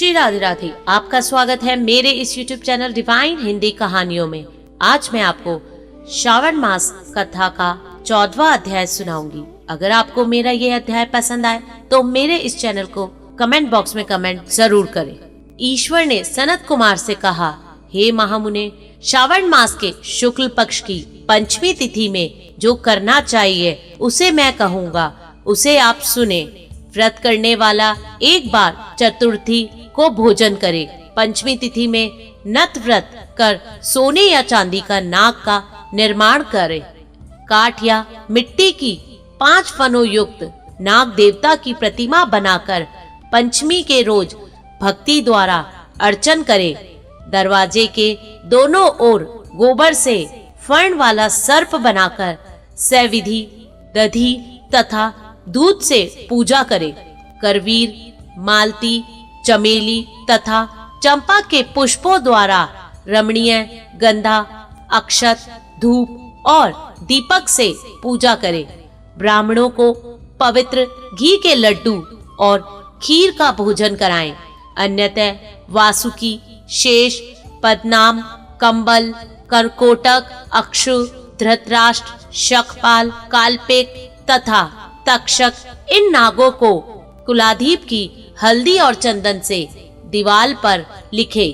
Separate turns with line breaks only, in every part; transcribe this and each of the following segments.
श्री राधे राधे। आपका स्वागत है मेरे इस YouTube चैनल डिवाइन हिंदी कहानियों में। आज मैं आपको श्रावण मास कथा का 14वां अध्याय सुनाऊंगी। अगर आपको मेरा ये अध्याय पसंद आए तो मेरे इस चैनल को कमेंट बॉक्स में कमेंट जरूर करें। ईश्वर ने सनत कुमार से कहा, हे महामुने, श्रावण मास के शुक्ल पक्ष की पंचमी तिथि में जो करना चाहिए उसे मैं कहूँगा, उसे आप सुने। व्रत करने वाला एक बार चतुर्थी को भोजन करे। पंचमी तिथि में नत व्रत कर सोने या चांदी का नाग का निर्माण करे। काठ या मिट्टी की 5 फनों युक्त नाग देवता की प्रतिमा बनाकर पंचमी के रोज भक्ति द्वारा अर्चन करे। दरवाजे के दोनों ओर गोबर से फर्ण वाला सर्प बनाकर सविधि दधी तथा दूध से पूजा करे। करवीर, मालती, चमेली तथा चंपा के पुष्पों द्वारा रमणीय गंधा, अक्षत, धूप और दीपक से पूजा करे। ब्राह्मणों को पवित्र घी के लड्डू और खीर का भोजन कराएं। अन्यतः वासुकी, शेष, पद्नाम, कंबल, करकोटक, अक्षु, धृतराष्ट्र, शकपाल, काल्पिक तथा तक्षक इन नागों को कुलाधीप की हल्दी और चंदन से दीवाल पर लिखे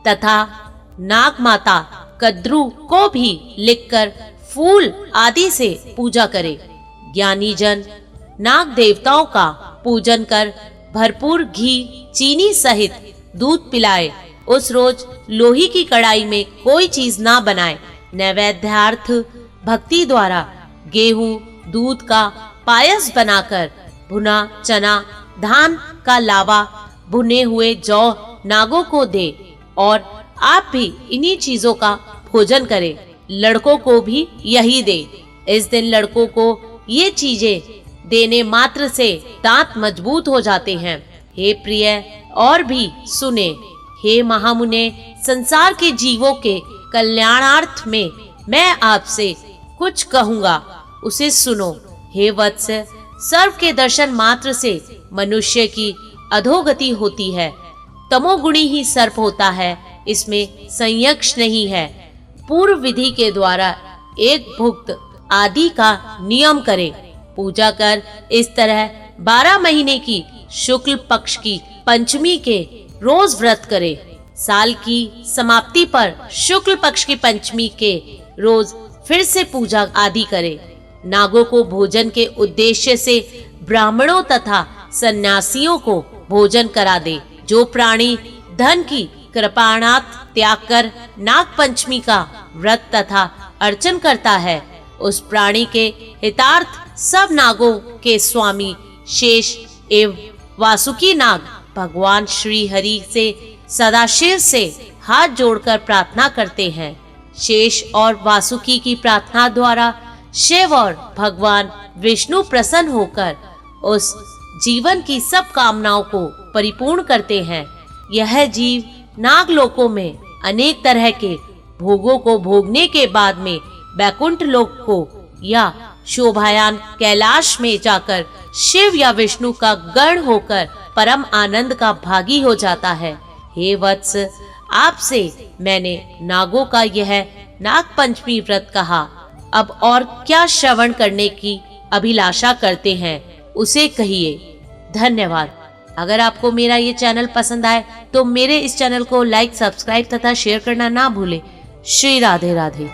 तथा नाग माता कद्रू को भी लिखकर फूल आदि से पूजा करे। ज्ञानी जन नाग देवताओं का पूजन कर भरपूर घी, चीनी सहित दूध पिलाए। उस रोज लोही की कढ़ाई में कोई चीज ना बनाए। नैवेद्यार्थ भक्ति द्वारा गेहूं, दूध का पायस बनाकर भुना चना, धान का लावा, भुने हुए जौ नागों को दे और आप भी इन्हीं चीजों का भोजन करें। लड़कों को भी यही दे। इस दिन लड़कों को ये चीजें देने मात्र से दांत मजबूत हो जाते हैं। हे प्रिय, और भी सुने। हे महामुने, संसार के जीवों के कल्याणार्थ में मैं आपसे कुछ कहूँगा, उसे सुनो। हे वत्स, सर्प के दर्शन मात्र से मनुष्य की अधोगति होती है। तमोगुणी ही सर्प होता है, इसमें संयक्ष नहीं है। पूर्व विधि के द्वारा एक भुक्त आदि का नियम करे। पूजा कर इस तरह 12 महीने की शुक्ल पक्ष की पंचमी के रोज व्रत करे। साल की समाप्ति पर शुक्ल पक्ष की पंचमी के रोज फिर से पूजा आदि करे। नागों को भोजन के उद्देश्य से ब्राह्मणों तथा सन्यासियों को भोजन करा दे। जो प्राणी धन की कृपाणात त्याग कर नाग पंचमी का व्रत तथा अर्चन करता है, उस प्राणी के हितार्थ सब नागों के स्वामी शेष एवं वासुकी नाग भगवान श्री हरि से सदाशिव से हाथ जोड़कर प्रार्थना करते हैं। शेष और वासुकी की प्रार्थना द्वारा शिव और भगवान विष्णु प्रसन्न होकर उस जीवन की सब कामनाओं को परिपूर्ण करते हैं। यह जीव नागलोकों में अनेक तरह के भोगों को भोगने के बाद में बैकुंठ लोक को या शोभायान कैलाश में जाकर शिव या विष्णु का गण होकर परम आनंद का भागी हो जाता है। हे वत्स, आपसे मैंने नागों का यह नाग पंचमी व्रत कहा। अब और क्या श्रवण करने की अभिलाषा करते हैं, उसे कहिए। धन्यवाद। अगर आपको मेरा ये चैनल पसंद आए तो मेरे इस चैनल को लाइक, सब्सक्राइब तथा शेयर करना ना भूलें। श्री राधे राधे।